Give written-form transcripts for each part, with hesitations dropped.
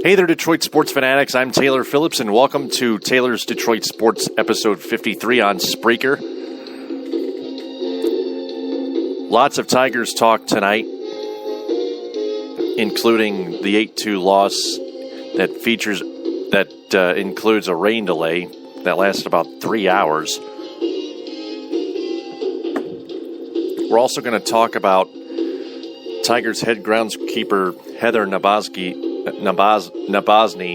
Hey there, Detroit sports fanatics. I'm Taylor Phillips, and welcome to Taylor's Detroit Sports, episode 53 on Spreaker. Lots of Tigers talk tonight, including the 8-2 loss that includes a rain delay that lasted about 3 hours. We're also going to talk about Tigers head groundskeeper Heather Nabozny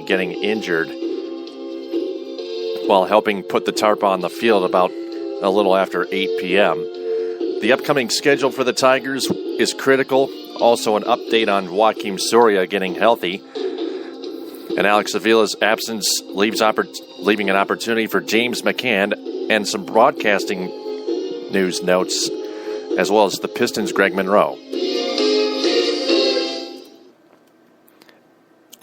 getting injured while helping put the tarp on the field about a little after 8 p.m. The upcoming schedule for the Tigers is critical. Also an update on Joakim Soria getting healthy. And Alex Avila's absence leaving an opportunity for James McCann, and some broadcasting news notes, as well as the Pistons' Greg Monroe.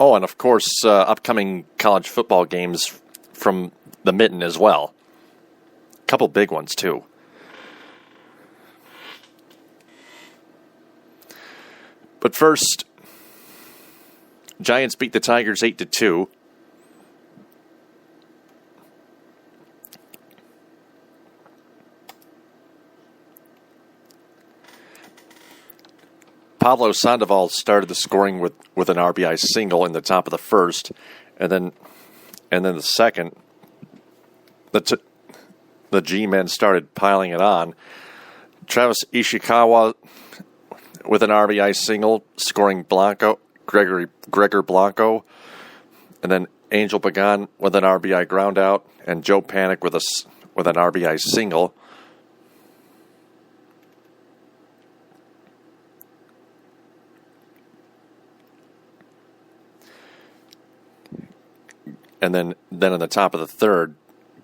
Oh, and of course, upcoming college football games from the Mitten as well. A couple big ones, too. But first, Giants beat the Tigers 8-2. Pablo Sandoval started the scoring with an RBI single in the top of the first, and then the second, the G-men started piling it on. Travis Ishikawa with an RBI single, scoring Gregor Blanco, and then Angel Pagan with an RBI groundout, and Joe Panik with an RBI single. And then in the top of the third,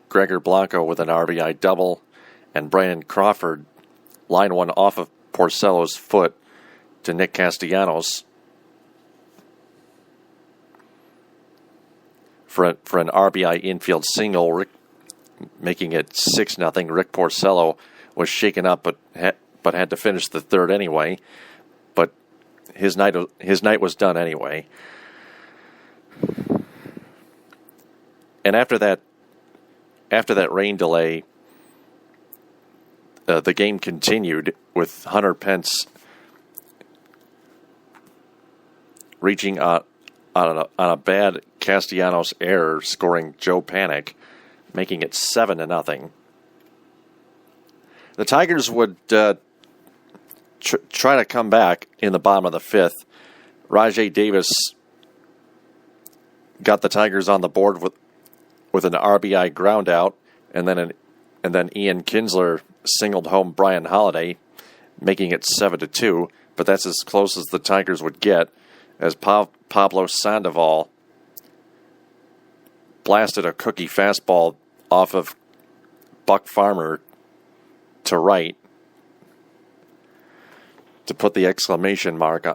Gregor Blanco with an RBI double, and Brian Crawford line one off of Porcello's foot to Nick Castellanos for an RBI infield single, making it 6-0. Rick Porcello was shaken up, but had to finish the third anyway. But his night was done anyway. And after that rain delay, the game continued with Hunter Pence reaching on a bad Castellanos error, scoring Joe Panik, making it 7-0. The Tigers would try to come back in the bottom of the fifth. Rajay Davis got the Tigers on the board with an RBI groundout, and then Ian Kinsler singled home Brian Holiday, making it 7-2. But that's as close as the Tigers would get, as Pablo Sandoval blasted a cookie fastball off of Buck Farmer to right to put the exclamation mark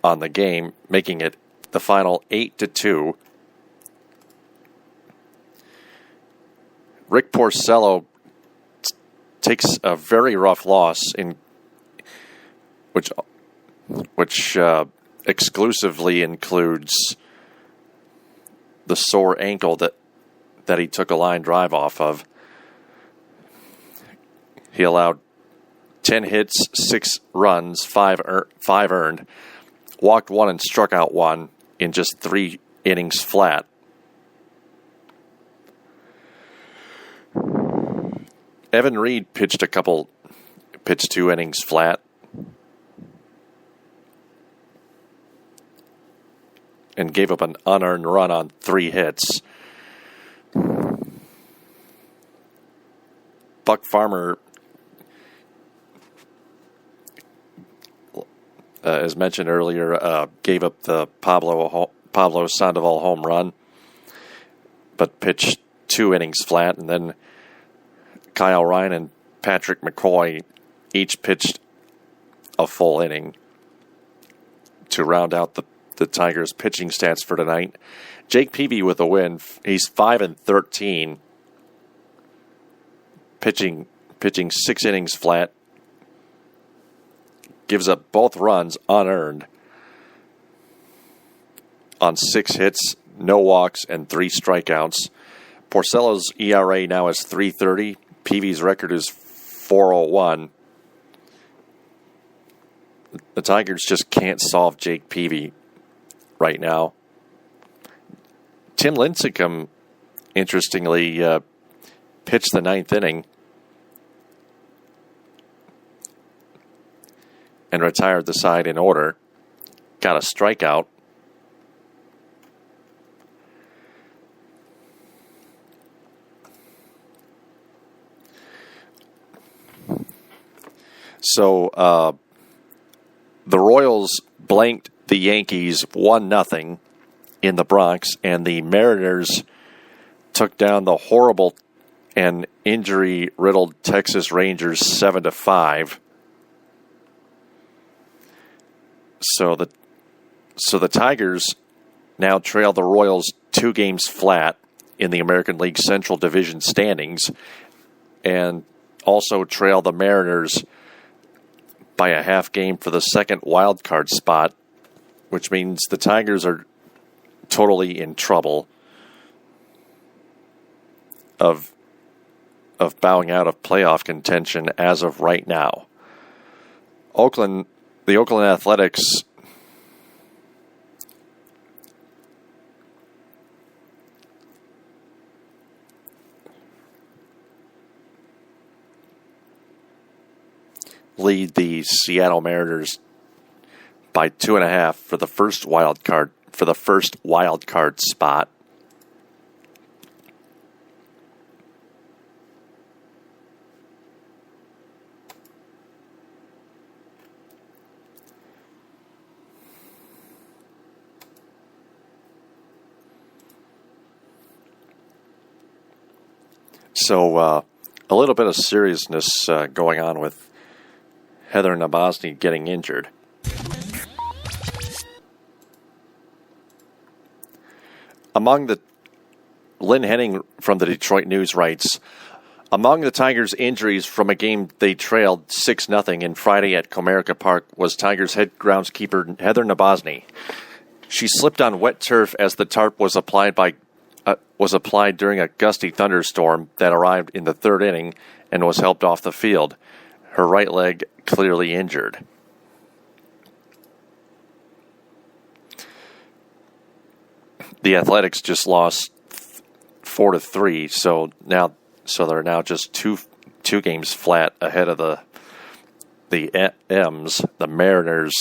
on the game, making it the final 8-2. Rick Porcello takes a very rough loss in which exclusively includes the sore ankle that he took a line drive off of. He allowed 10 hits, 6 runs, 5 earned, walked 1 and struck out 1 in just 3 innings flat. Evan Reed pitched 2 innings flat. And gave up an unearned run on 3 hits. Buck Farmer, as mentioned earlier, gave up the Pablo Sandoval home run, but pitched 2 innings flat, and then Kyle Ryan and Patrick McCoy each pitched a full inning to round out the Tigers' pitching stats for tonight. Jake Peavy with a win. He's 5-13, pitching 6 innings flat. Gives up both runs unearned. on 6 hits, no walks, and 3 strikeouts. Porcello's ERA now is 3.30. Peavy's record is 4.01. The Tigers just can't solve Jake Peavy right now. Tim Lincecum, interestingly, pitched the 9th inning and retired the side in order. Got a strikeout. So the Royals blanked the Yankees 1-0 in the Bronx, and the Mariners took down the horrible and injury-riddled Texas Rangers 7-5. So the Tigers now trail the Royals 2 games flat in the American League Central Division standings, and also trail the Mariners by a half game for the second wild card spot, which means the Tigers are totally in trouble of bowing out of playoff contention as of right now. The Oakland Athletics lead the Seattle Mariners by 2.5 for the first wild card spot. So a little bit of seriousness going on with Heather Nabosny getting injured. Lynn Henning from the Detroit News writes, among the Tigers' injuries from a game they trailed 6-0 in Friday at Comerica Park was Tigers head groundskeeper Heather Nabosny. She slipped on wet turf as the tarp was applied during a gusty thunderstorm that arrived in the 3rd inning and was helped off the field. Her right leg clearly injured. The Athletics just lost 4-3, so they're now just two games flat ahead of the M's, the Mariners.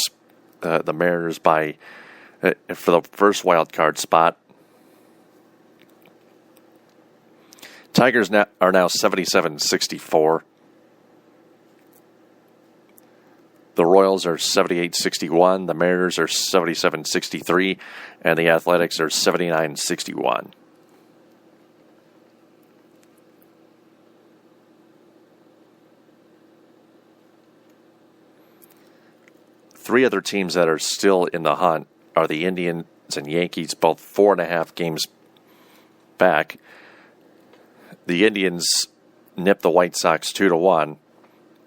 The Mariners by for the first wild card spot. Tigers are now 77-64. The Royals are 78-61, the Mariners are 77-63, and the Athletics are 79-61. Three other teams that are still in the hunt are the Indians and Yankees, both 4.5 games back. The Indians nipped the White Sox 2-1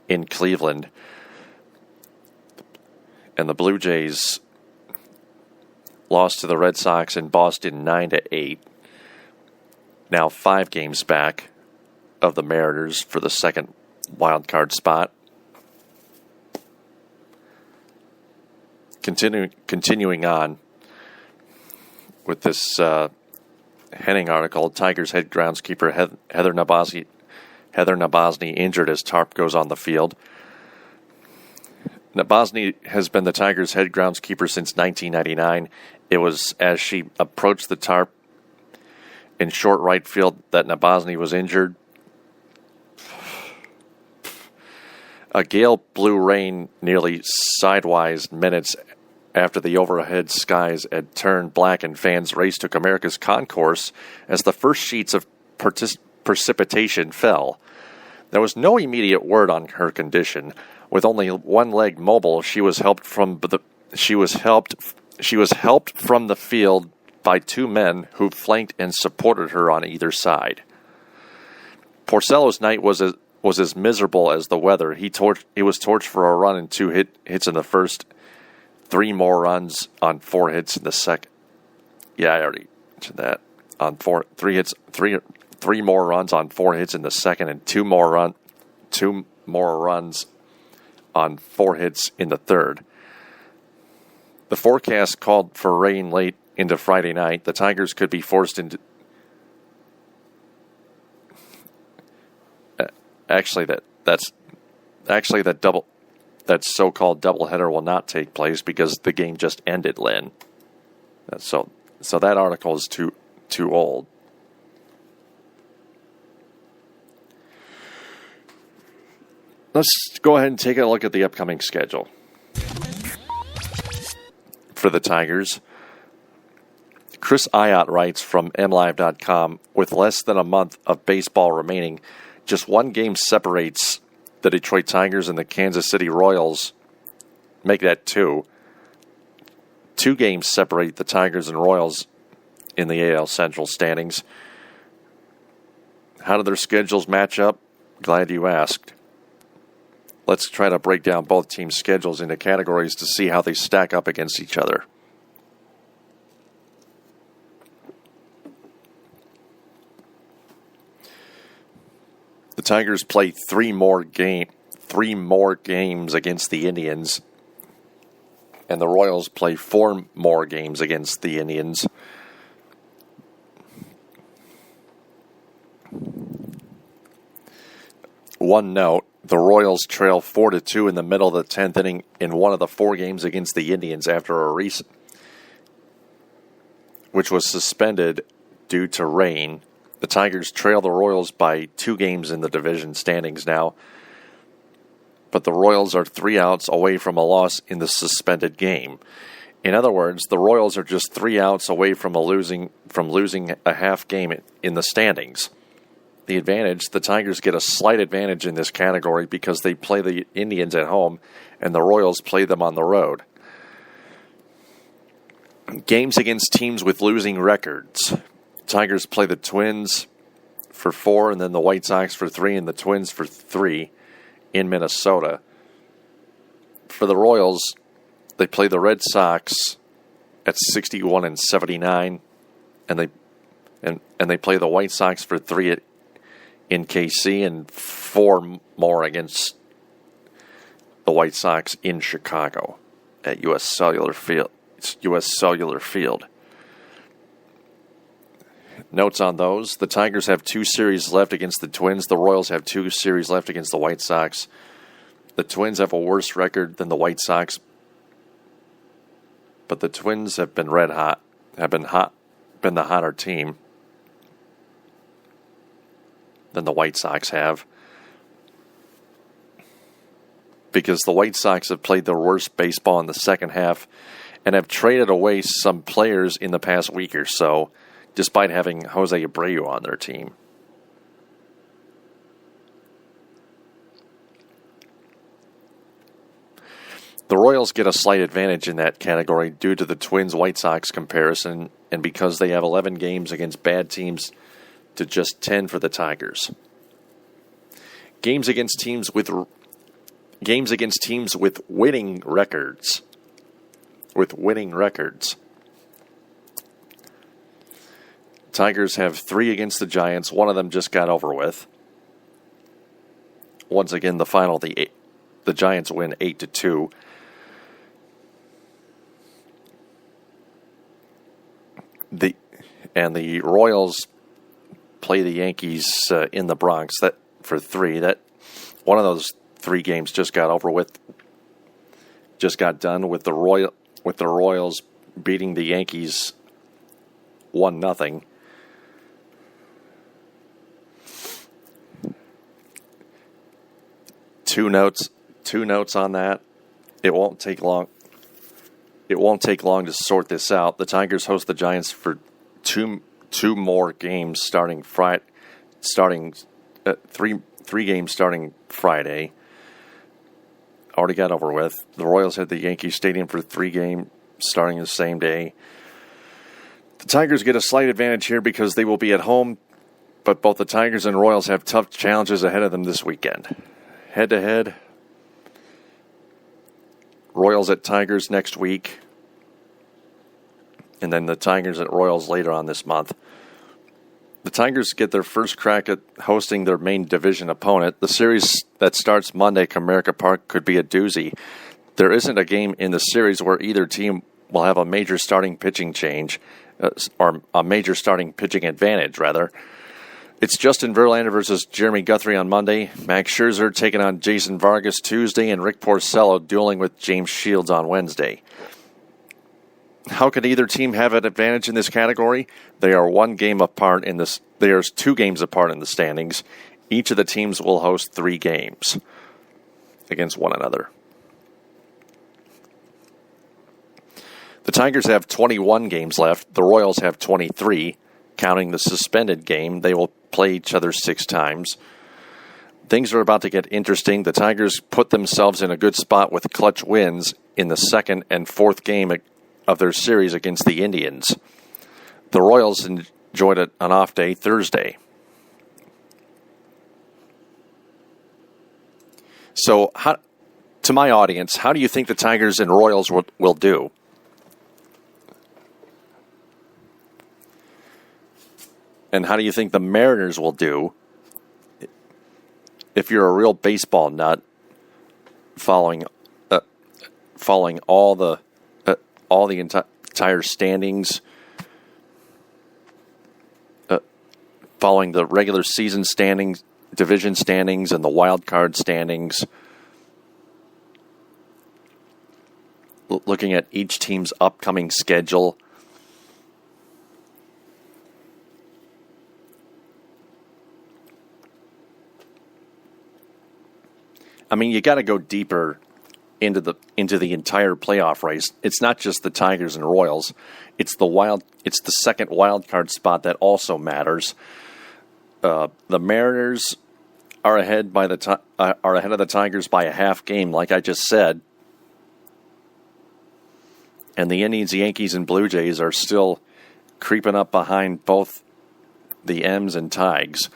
in Cleveland. And the Blue Jays lost to the Red Sox in Boston 9-8. Now 5 games back of the Mariners for the second wild card spot. Continuing on with this Henning article, Tigers head groundskeeper Heather Nabosny injured as tarp goes on the field. Nabosny has been the Tigers' head groundskeeper since 1999. It was as she approached the tarp in short right field that Nabosny was injured. A gale blew rain nearly sidewise minutes after the overhead skies had turned black and fans raced to Comerica's concourse as the first sheets of precipitation fell. There was no immediate word on her condition. With only one leg mobile, she was helped from the field by 2 men who flanked and supported her on either side. Porcello's night was as miserable as the weather. He was torched for a run and 2 hits in the first, 3 more runs on 4 hits in the second. Yeah, I already mentioned that. On three more runs on 4 hits in the second, and two more runs on 4 hits in the third. The forecast called for rain late into Friday night. The Tigers could be forced into. That so-called doubleheader will not take place because the game just ended, Lynn. So that article is too old. Let's go ahead and take a look at the upcoming schedule for the Tigers. Chris Ayat writes from MLive.com, with less than a month of baseball remaining, just one game separates the Detroit Tigers and the Kansas City Royals. Make that 2. 2 games separate the Tigers and Royals in the AL Central standings. How do their schedules match up? Glad you asked. Let's try to break down both teams' schedules into categories to see how they stack up against each other. The Tigers play 3 more games against the Indians, and the Royals play 4 more games against the Indians. One note, the Royals trail 4-2 in the middle of the 10th inning in one of the 4 games against the Indians after a recent, which was suspended due to rain. The Tigers trail the Royals by 2 games in the division standings now, but the Royals are 3 outs away from a loss in the suspended game. In other words, the Royals are just 3 outs away from losing a half game in the standings. The Tigers get a slight advantage in this category because they play the Indians at home and the Royals play them on the road. Games against teams with losing records. Tigers play the Twins for 4, and then the White Sox for 3, and the Twins for 3 in Minnesota. For the Royals, they play the Red Sox at 61 and 79, and they play the White Sox for 3 in KC and 4 more against the White Sox in Chicago at U.S. Cellular Field. Notes on those. The Tigers have 2 series left against the Twins. The Royals have 2 series left against the White Sox. The Twins have a worse record than the White Sox, but the Twins have been red hot, been the hotter team than the White Sox have, because the White Sox have played their worst baseball in the second half and have traded away some players in the past week or so, despite having Jose Abreu on their team. The Royals get a slight advantage in that category due to the Twins-White Sox comparison and because they have 11 games against bad teams to just 10 for the Tigers. Games against teams with winning records. Tigers have 3 against the Giants. One of them just got over with. Once again, the final, the Giants win 8-2. The Royals play the Yankees in the Bronx for 3. That one of those 3 games just got over with. Just got done with the Royals beating the Yankees 1-0. Two notes on that. It won't take long to sort this out. The Tigers host the Giants for two more games starting three games starting Friday. Already got over with. The Royals had the Yankee Stadium for 3 games starting the same day. The Tigers get a slight advantage here because they will be at home, but both the Tigers and Royals have tough challenges ahead of them this weekend. Head-to-head, Royals at Tigers next week, and then the Tigers at Royals later on this month. The Tigers get their first crack at hosting their main division opponent. The series that starts Monday at Comerica Park could be a doozy. There isn't a game in the series where either team will have a major starting pitching change, or a major starting pitching advantage, rather. It's Justin Verlander versus Jeremy Guthrie on Monday, Max Scherzer taking on Jason Vargas Tuesday, and Rick Porcello dueling with James Shields on Wednesday. How can either team have an advantage in this category? They are 2 games apart in the standings. Each of the teams will host 3 games against one another. The Tigers have 21 games left. The Royals have 23. Counting the suspended game, they will play each other 6 times. Things are about to get interesting. The Tigers put themselves in a good spot with clutch wins in the 2nd and 4th game of their series against the Indians. The Royals enjoyed an off day Thursday. So, to my audience, how do you think the Tigers and Royals will do? And how do you think the Mariners will do if you're a real baseball nut following all the entire standings, following the regular season standings, division standings, and the wild card standings, looking at each team's upcoming schedule? I mean, you got to go deeper into the entire playoff race. It's not just the Tigers and Royals. It's the second wild card spot that also matters. The Mariners are ahead of the Tigers by a half game, like I just said. And the Indians, Yankees, and Blue Jays are still creeping up behind both the M's and Tigers.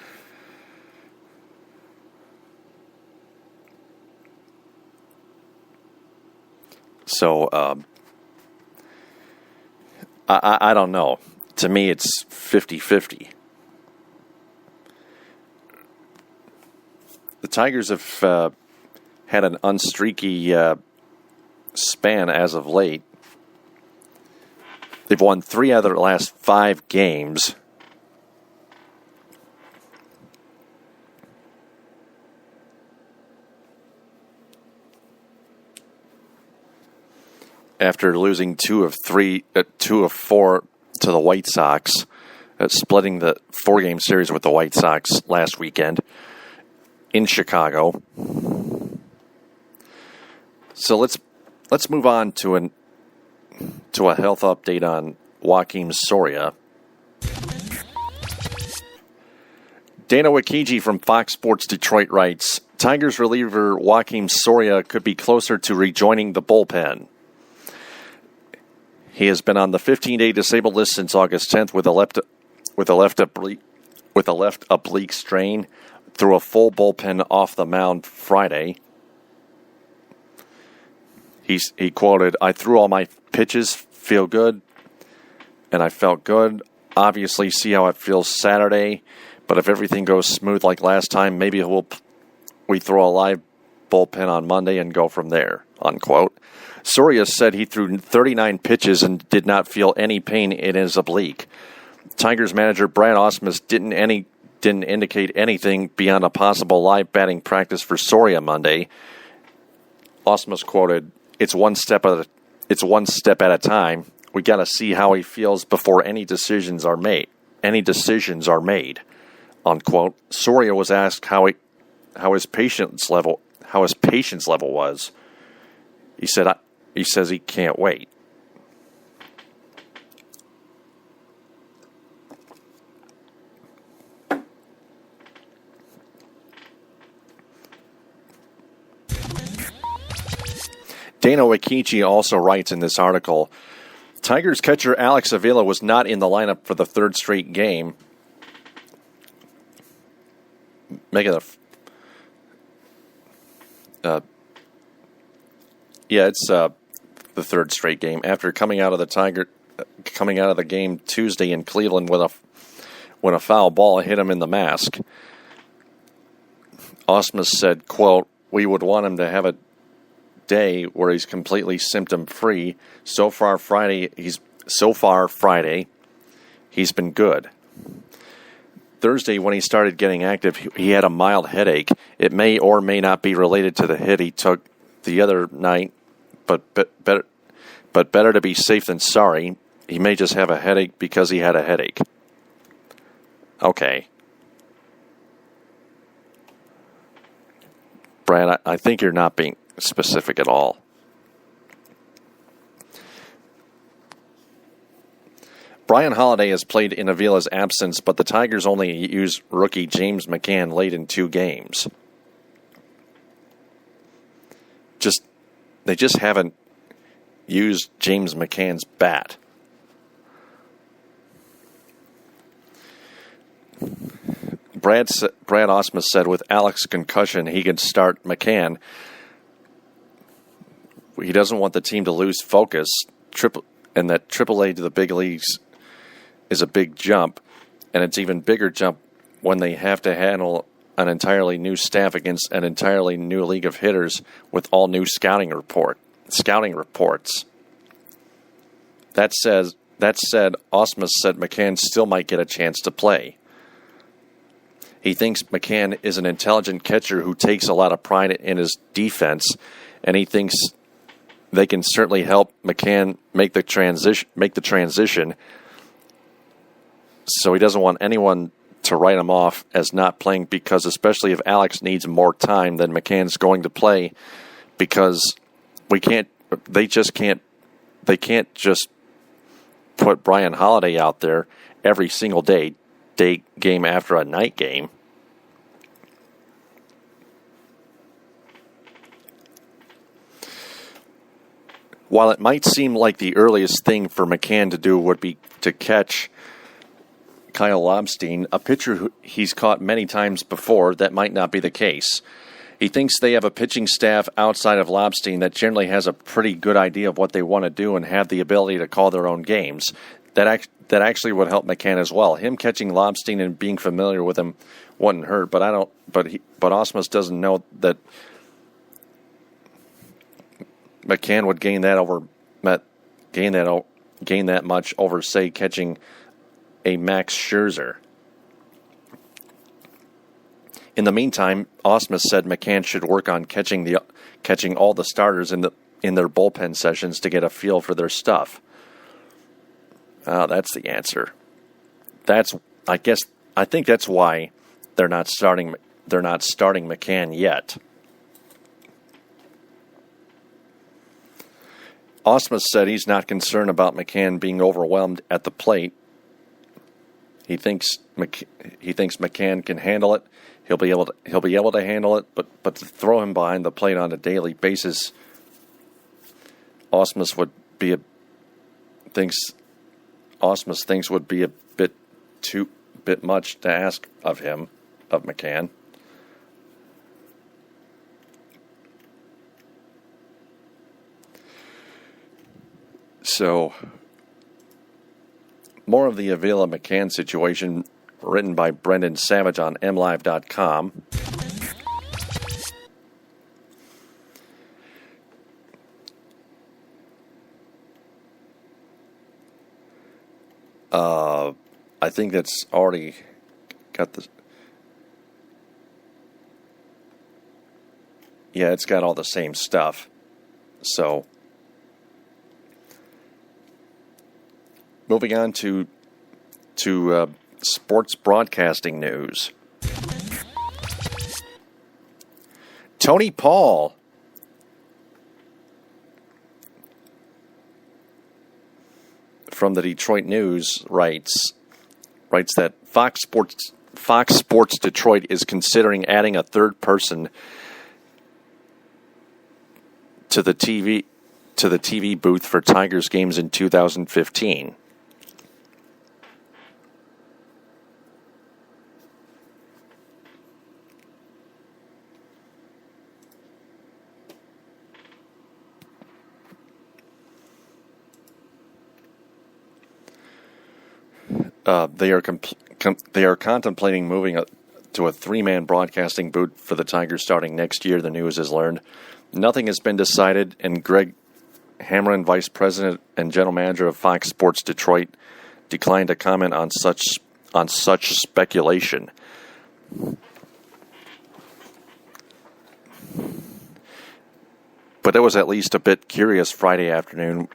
So, I don't know. To me, it's 50-50. The Tigers have had an unstreaky span as of late. They've won 3 out of their last 5 games. After losing 2 of 4 to the White Sox, splitting the 4-game series with the White Sox last weekend in Chicago. So let's move on to a health update on Joakim Soria. Dana Wikiji from Fox Sports Detroit writes, Tigers reliever Joakim Soria could be closer to rejoining the bullpen. He has been on the 15-day disabled list since August 10th with a left oblique strain, threw a full bullpen off the mound Friday. He quoted, I threw all my pitches, feel good, and I felt good. Obviously, see how it feels Saturday, but if everything goes smooth like last time, maybe we throw a live bullpen on Monday and go from there, unquote. Soria said he threw 39 pitches and did not feel any pain in his oblique. Tigers manager Brad Ausmus didn't indicate anything beyond a possible live batting practice for Soria Monday. Ausmus quoted, "It's one step at a time. We got to see how he feels before any decisions are made. Unquote. Soria was asked how his patience level was. He says he can't wait. Dana Wikiji also writes in this article, Tigers catcher Alex Avila was not in the lineup for the 3rd straight game. It's the 3rd straight game after coming out of the coming out of the game Tuesday in Cleveland when a foul ball hit him in the mask. Ausmus said, quote, "We would want him to have a day where he's completely symptom-free. So far Friday, he's been good. Thursday, when he started getting active, he had a mild headache. It may or may not be related to the hit he took the other night, but better to be safe than sorry. He may just have a headache because he had a headache." Okay. Brad, I think you're not being specific at all. Brian Holiday has played in Avila's absence, but the Tigers only used rookie James McCann late in 2 games. They just haven't used James McCann's bat. Brad Ausmus said with Alex's concussion, he could start McCann. He doesn't want the team to lose focus, and that AAA to the big leagues is a big jump, and it's even bigger jump when they have to handle an entirely new staff against an entirely new league of hitters with all new scouting reports. That said, Ausmus said McCann still might get a chance to play. He thinks McCann is an intelligent catcher who takes a lot of pride in his defense, and he thinks they can certainly help McCann make the transition. So he doesn't want anyone to write him off as not playing, because especially if Alex needs more time, then McCann's going to play, because they can't just put Brian Holiday out there every single day game after a night game. While it might seem like the earliest thing for McCann to do would be to catch Kyle Lobstein, a pitcher who he's caught many times before, that might not be the case. He thinks they have a pitching staff outside of Lobstein that generally has a pretty good idea of what they want to do and have the ability to call their own games. That actually would help McCann as well. Him catching Lobstein and being familiar with him wouldn't hurt, but Ausmus doesn't know that McCann would gain that much over, say, catching a Max Scherzer. In the meantime, Ausmus said McCann should work on catching all the starters in their bullpen sessions to get a feel for their stuff. That's the answer. I think that's why they're not starting McCann yet. Ausmus said he's not concerned about McCann being overwhelmed at the plate. He thinks McCann can handle it. He'll be able to handle it, but to throw him behind the plate on a daily basis, Ausmus thinks would be a bit much to ask of McCann. So, more of the Avila McCann situation written by Brendan Savage on MLive.com. I think that's already got the... Yeah, it's got all the same stuff. So, moving on to sports broadcasting news. Tony Paul from the Detroit News writes that Fox Sports Detroit is considering adding a third person to the TV booth for Tigers games in 2015. they are contemplating moving to a 3-man broadcasting booth for the Tigers starting next year, the news has learned. Nothing has been decided, and Greg Hamrin, Vice President and General Manager of Fox Sports Detroit, declined to comment on such speculation. But it was at least a bit curious Friday afternoon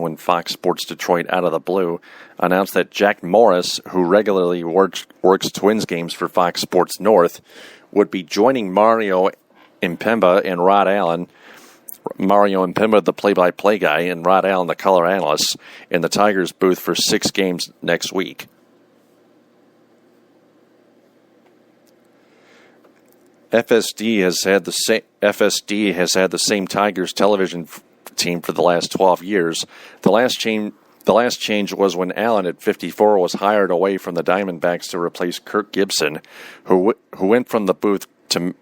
when Fox Sports Detroit, out of the blue, announced that Jack Morris, who regularly works Twins games for Fox Sports North, would be joining Mario Impemba and Rod Allen. Mario Impemba, the play-by-play guy, and Rod Allen, the color analyst, in the Tigers booth for 6 games next week. FSD has had the same Tigers television team for the last 12 years. The last change was when Allen, at 54, was hired away from the Diamondbacks to replace Kirk Gibson, who went from the booth to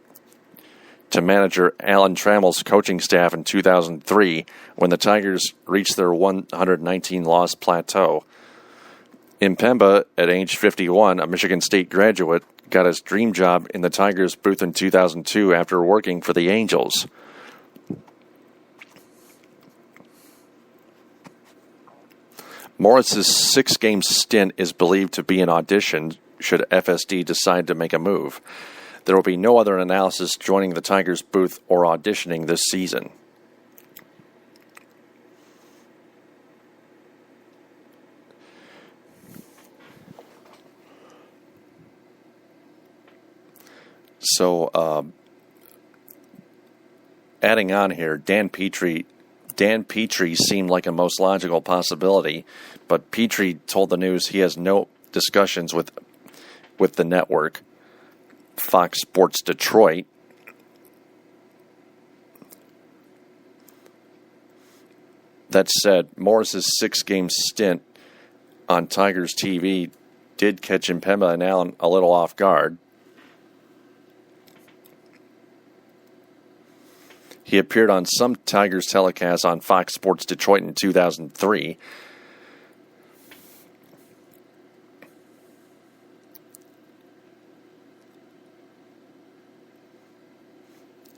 manager Alan Trammell's coaching staff in 2003 when the Tigers reached their 119-loss plateau. Impemba, at age 51, a Michigan State graduate, got his dream job in the Tigers booth in 2002 after working for the Angels. Morris's 6-game stint is believed to be an audition should FSD decide to make a move. There will be no other analysis joining the Tigers booth or auditioning this season. So, adding on here, Dan Petrie seemed like a most logical possibility, but Petrie told the News he has no discussions with the network, Fox Sports Detroit. That said, Morris's 6-game stint on Tigers TV did catch Impemba and Allen a little off guard. He appeared on some Tigers telecasts on Fox Sports Detroit in 2003.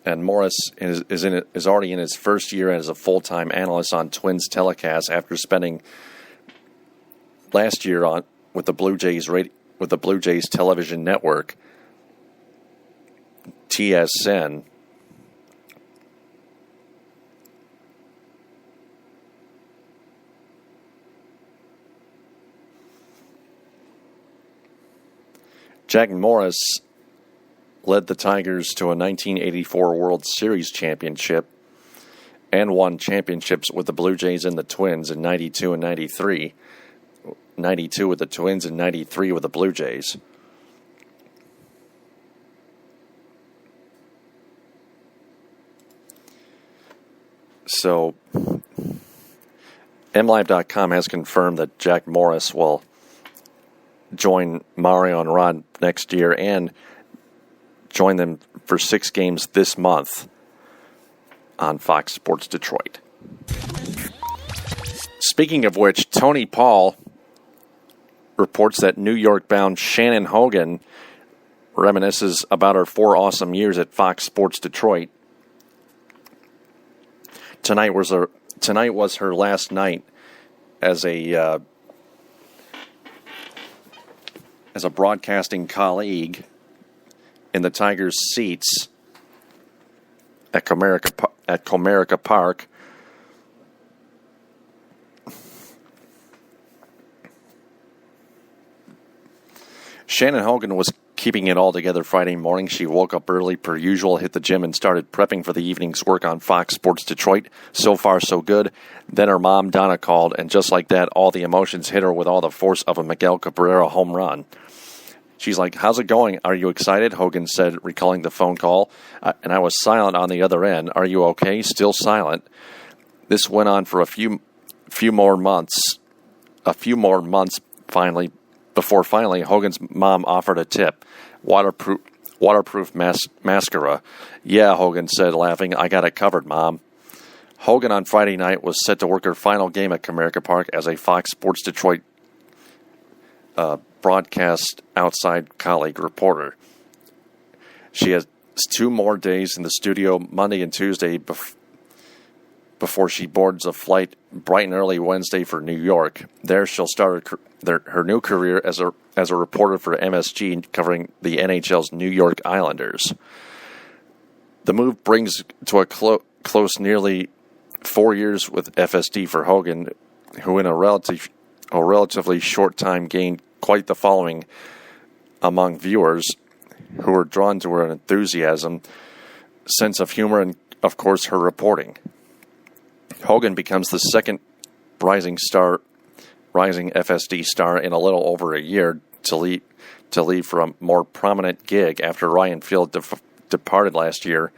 And Morris is already in his first year as a full-time analyst on Twins telecasts after spending last year with the Blue Jays television network, TSN. Jack Morris led the Tigers to a 1984 World Series championship and won championships with the Blue Jays and the Twins in 92 and 93. 92 with the Twins and 93 with the Blue Jays. So, MLive.com has confirmed that Jack Morris will join Mario and Rod next year and join them for 6 games this month on Fox Sports Detroit. Speaking of which, Tony Paul reports that New York-bound Shannon Hogan reminisces about her 4 awesome years at Fox Sports Detroit. Tonight was her last night as a broadcasting colleague in the Tigers' seats at Comerica Park. Shannon Hogan was keeping it all together Friday morning. She woke up early per usual, hit the gym, and started prepping for the evening's work on Fox Sports Detroit. So far, so good. Then her mom, Donna, called, and just like that, all the emotions hit her with all the force of a Miguel Cabrera home run. She's like, "How's it going? Are you excited?" Hogan said, recalling the phone call. And I was silent on the other end. "Are you okay?" Still silent. This went on for a few more months. Before finally Hogan's mom offered a tip. Waterproof mascara. "Yeah," Hogan said, laughing. "I got it covered, Mom." Hogan on Friday night was set to work her final game at Comerica Park as a Fox Sports Detroit broadcast outside colleague reporter. She has 2 more days in the studio, Monday and Tuesday, before she boards a flight bright and early Wednesday for New York. There she'll start her new career as a reporter for MSG, covering the NHL's New York Islanders. The move brings to a close nearly 4 years with FSD for Hogan, who in a relatively short time gained quite the following among viewers, who were drawn to her enthusiasm, sense of humor, and, of course, her reporting. Hogan becomes the second rising FSD star in a little over a year to leave for a more prominent gig after Ryan Field departed last year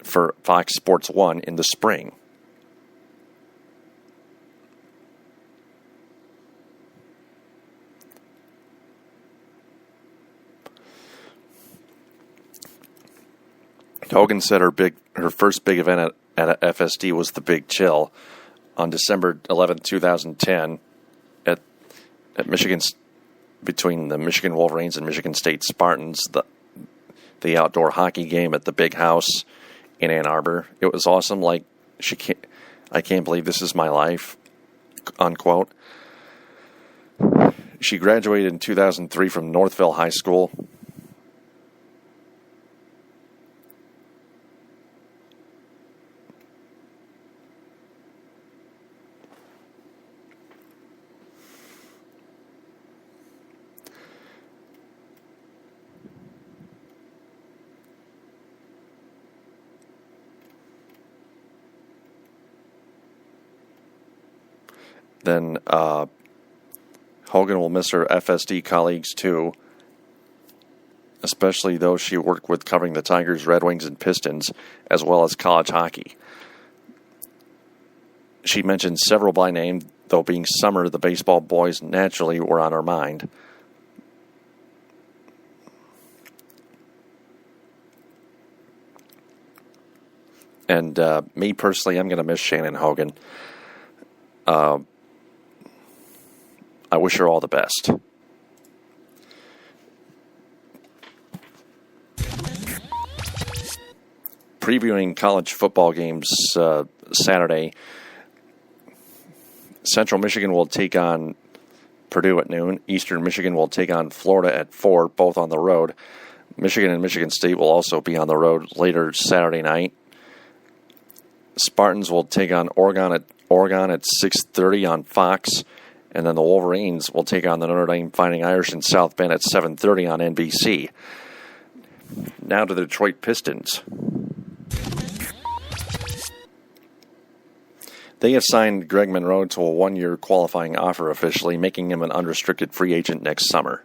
for Fox Sports 1 in the spring. Hogan said her first big event at FSD was the Big Chill on December 11, 2010 at Michigan, between the Michigan Wolverines and Michigan State Spartans, the outdoor hockey game at the Big House in Ann Arbor. It was awesome. I can't believe this is my life, unquote. She graduated in 2003 from Northville High School. Then Hogan will miss her FSD colleagues too, especially those she worked with covering the Tigers, Red Wings, and Pistons, as well as college hockey. She mentioned several by name, though being summer, the baseball boys naturally were on her mind. And me personally, I'm going to miss Shannon Hogan. I wish her all the best. Previewing college football games Saturday, Central Michigan will take on Purdue at noon. Eastern Michigan will take on Florida at 4, both on the road. Michigan and Michigan State will also be on the road later Saturday night. Spartans will take on Oregon at 6:30 on Fox. And then the Wolverines will take on the Notre Dame Fighting Irish in South Bend at 7:30 on NBC. Now to the Detroit Pistons. They have signed Greg Monroe to a 1-year qualifying offer officially, making him an unrestricted free agent next summer.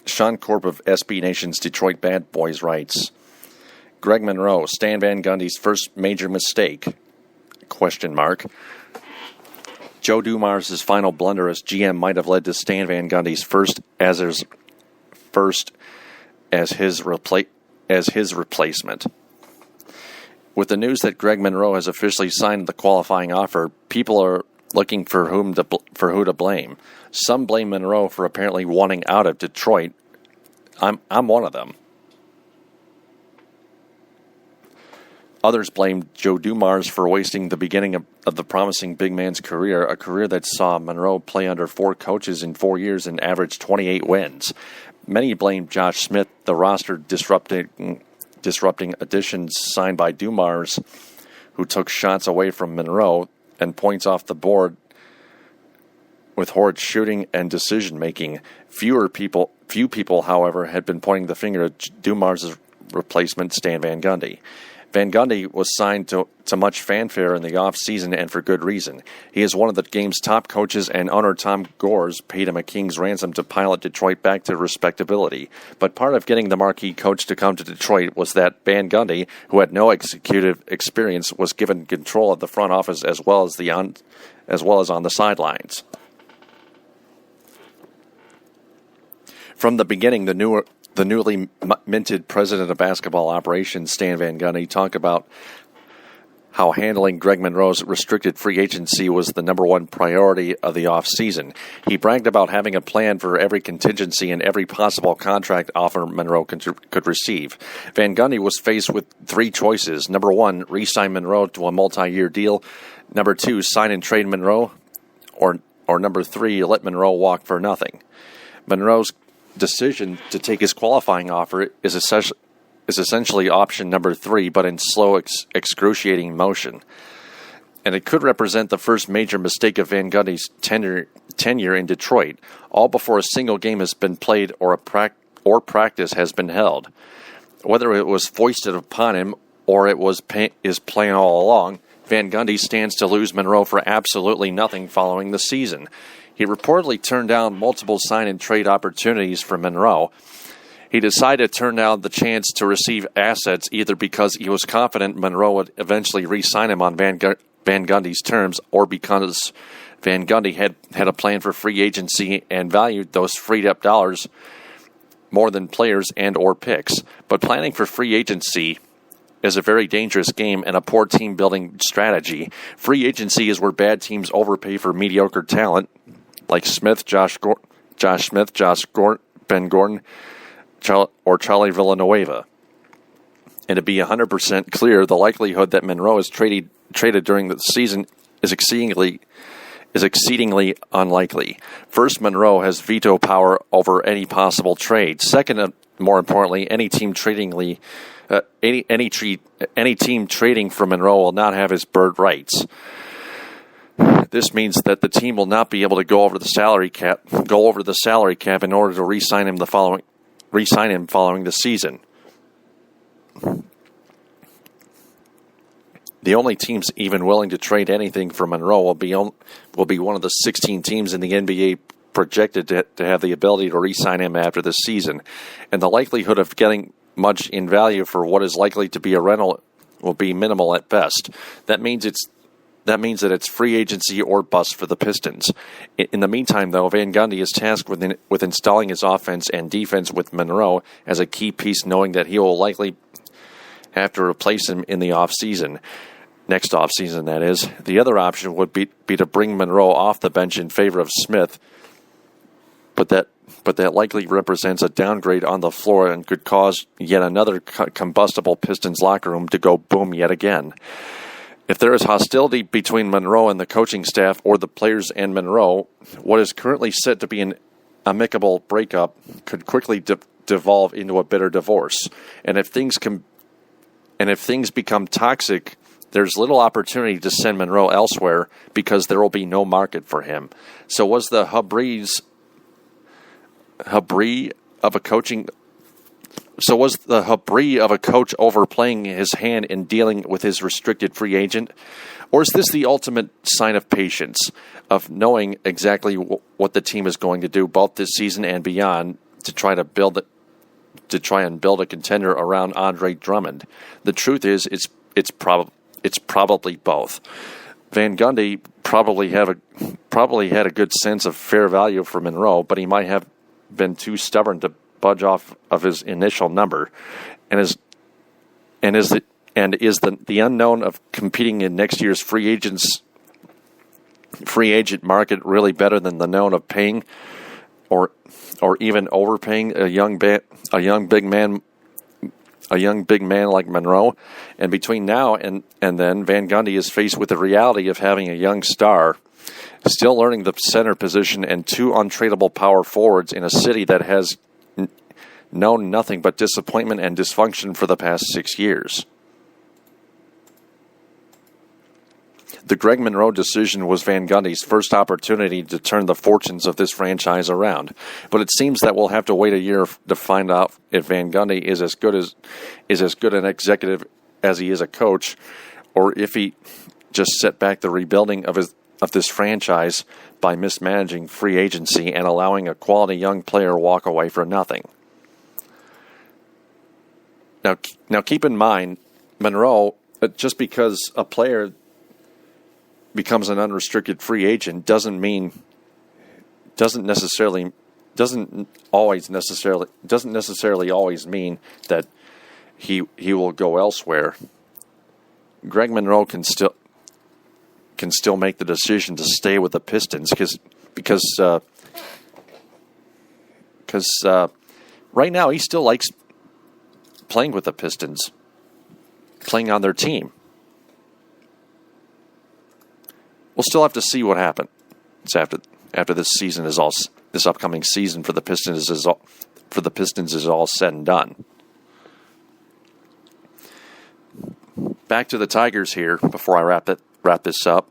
Sean Corp of SB Nation's Detroit Bad Boys writes, Greg Monroe, Stan Van Gundy's first major mistake? ? Joe Dumars' final blunder as GM might have led to Stan Van Gundy's first as his replacement. With the news that Greg Monroe has officially signed the qualifying offer, people are looking for who to blame. Some blame Monroe for apparently wanting out of Detroit. I'm one of them. Others blame Joe Dumars for wasting the beginning of the promising big man's career, a career that saw Monroe play under 4 coaches in 4 years and average 28 wins. Many blame Josh Smith, the roster disrupting additions signed by Dumars, who took shots away from Monroe and points off the board with horrid shooting and decision-making. Few people, however, had been pointing the finger at Dumars' replacement, Stan Van Gundy. Van Gundy was signed to much fanfare in the offseason, and for good reason. He is one of the game's top coaches, and owner Tom Gores paid him a king's ransom to pilot Detroit back to respectability. But part of getting the marquee coach to come to Detroit was that Van Gundy, who had no executive experience, was given control of the front office as well as on the sidelines. From the beginning, the the newly minted president of basketball operations, Stan Van Gundy, talked about how handling Greg Monroe's restricted free agency was the number one priority of the offseason. He bragged about having a plan for every contingency and every possible contract offer Monroe could receive. Van Gundy was faced with three choices. Number one, re-sign Monroe to a multi-year deal. Number two, sign and trade Monroe. Or number three, let Monroe walk for nothing. Monroe's decision to take his qualifying offer is essentially option number three, but in slow, excruciating motion. And it could represent the first major mistake of Van Gundy's tenure in Detroit, all before a single game has been played or practice has been held. Whether it was foisted upon him or it was his plan all along, Van Gundy stands to lose Monroe for absolutely nothing following the season. He reportedly turned down multiple sign-and-trade opportunities for Monroe. He decided to turn down the chance to receive assets either because he was confident Monroe would eventually re-sign him on Van Gundy's terms or because Van Gundy had a plan for free agency and valued those freed-up dollars more than players and or picks. But planning for free agency is a very dangerous game and a poor team-building strategy. Free agency is where bad teams overpay for mediocre talent like Josh Smith, Ben Gordon, or Charlie Villanueva. And to be 100% clear, the likelihood that Monroe is traded during the season is exceedingly unlikely. First, Monroe has veto power over any possible trade. Second, and more importantly, any team trading for Monroe will not have his bird rights. This means that the team will not be able to go over the salary cap in order to re-sign him following the season. The only teams even willing to trade anything for Monroe will be one of the 16 teams in the NBA projected to have the ability to re-sign him after the season, and the likelihood of getting much in value for what is likely to be a rental will be minimal at best. That means that it's free agency or bust for the Pistons. In the meantime, though, Van Gundy is tasked with installing his offense and defense with Monroe as a key piece, knowing that he will likely have to replace him in the next offseason, that is. The other option would be to bring Monroe off the bench in favor of Smith, but that likely represents a downgrade on the floor and could cause yet another combustible Pistons locker room to go boom yet again. If there is hostility between Monroe and the coaching staff or the players and Monroe, what is currently set to be an amicable breakup could quickly devolve into a bitter divorce. And if things become toxic, there's little opportunity to send Monroe elsewhere because there will be no market for him. So was the hubris of a coach overplaying his hand in dealing with his restricted free agent? Or is this the ultimate sign of patience, of knowing exactly what the team is going to do both this season and beyond to try and build a contender around Andre Drummond? The truth is, it's probably both. Van Gundy probably had a good sense of fair value for Monroe, but he might have been too stubborn to budge off of his initial number, and is the unknown of competing in next year's free agent market really better than the known of paying or even overpaying a young big man like Monroe? And between now and then, Van Gundy is faced with the reality of having a young star still learning the center position and two untradeable power forwards in a city that has known nothing but disappointment and dysfunction for the past 6 years. The Greg Monroe decision was Van Gundy's first opportunity to turn the fortunes of this franchise around, but it seems that we'll have to wait a year to find out if Van Gundy is as good an executive as he is a coach, or if he just set back the rebuilding of this franchise by mismanaging free agency and allowing a quality young player walk away for nothing. Now keep in mind, Monroe, just because a player becomes an unrestricted free agent doesn't necessarily doesn't necessarily always mean that he will go elsewhere. Greg Monroe can still make the decision to stay with the Pistons because right now he still likes playing with the Pistons, playing on their team. We'll still have to see what happens after this season is all. This upcoming season for the Pistons is all said and done. Back to the Tigers here before I wrap this up.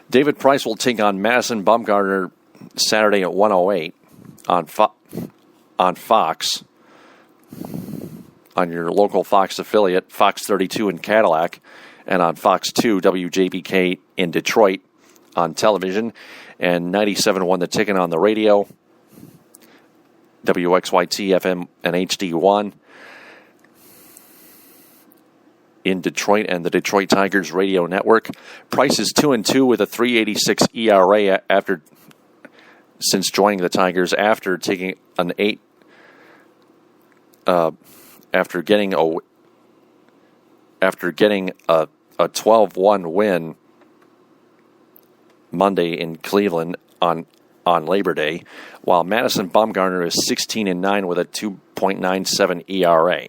David Price will take on Madison Bumgarner Saturday at 1:08 on Fox, on your local Fox affiliate, Fox 32 in Cadillac, and on Fox 2 WJBK in Detroit on television, and 97.1 The Ticket on the radio, WXYT FM and HD1 in Detroit, and the Detroit Tigers radio network. Price is 2-2 with a 3.86 ERA since joining the Tigers after taking an after getting a 12-1 win Monday in Cleveland on Labor Day, while Madison Bumgarner is 16-9 with a 2.97 ERA.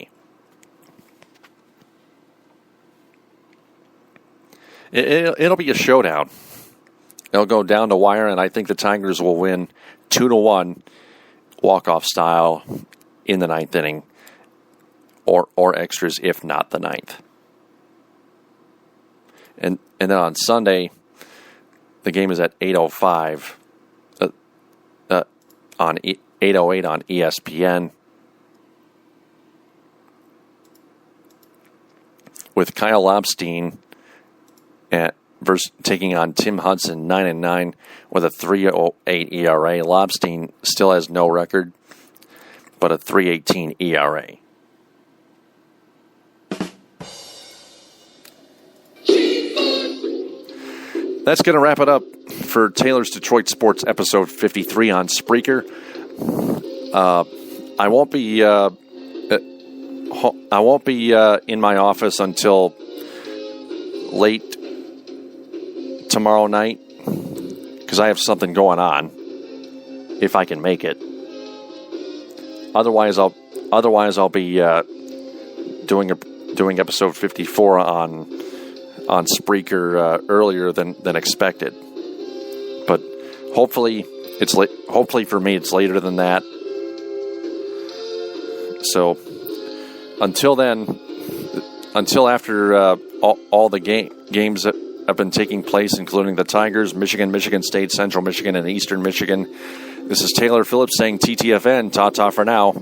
It'll be a showdown. It'll go down to wire, and I think the Tigers will win 2-1 walk-off style in the ninth inning, or extras if not the ninth. And then on Sunday, the game is at 8:05 on 8:08 on ESPN, with Kyle Lobstein taking on Tim Hudson, 9-9 with a 3.08 ERA. Lobstein still has no record, but a 3.18 ERA. That's going to wrap it up for Taylor's Detroit Sports episode 53 on Spreaker. I won't be in my office until late tomorrow night because I have something going on. If I can make it. Otherwise, I'll be doing episode 54 on Spreaker earlier than expected. But hopefully hopefully for me it's later than that. So until then, until after all the games that have been taking place, including the Tigers, Michigan State, Central Michigan, and Eastern Michigan, this is Taylor Phillips saying TTFN, ta-ta for now.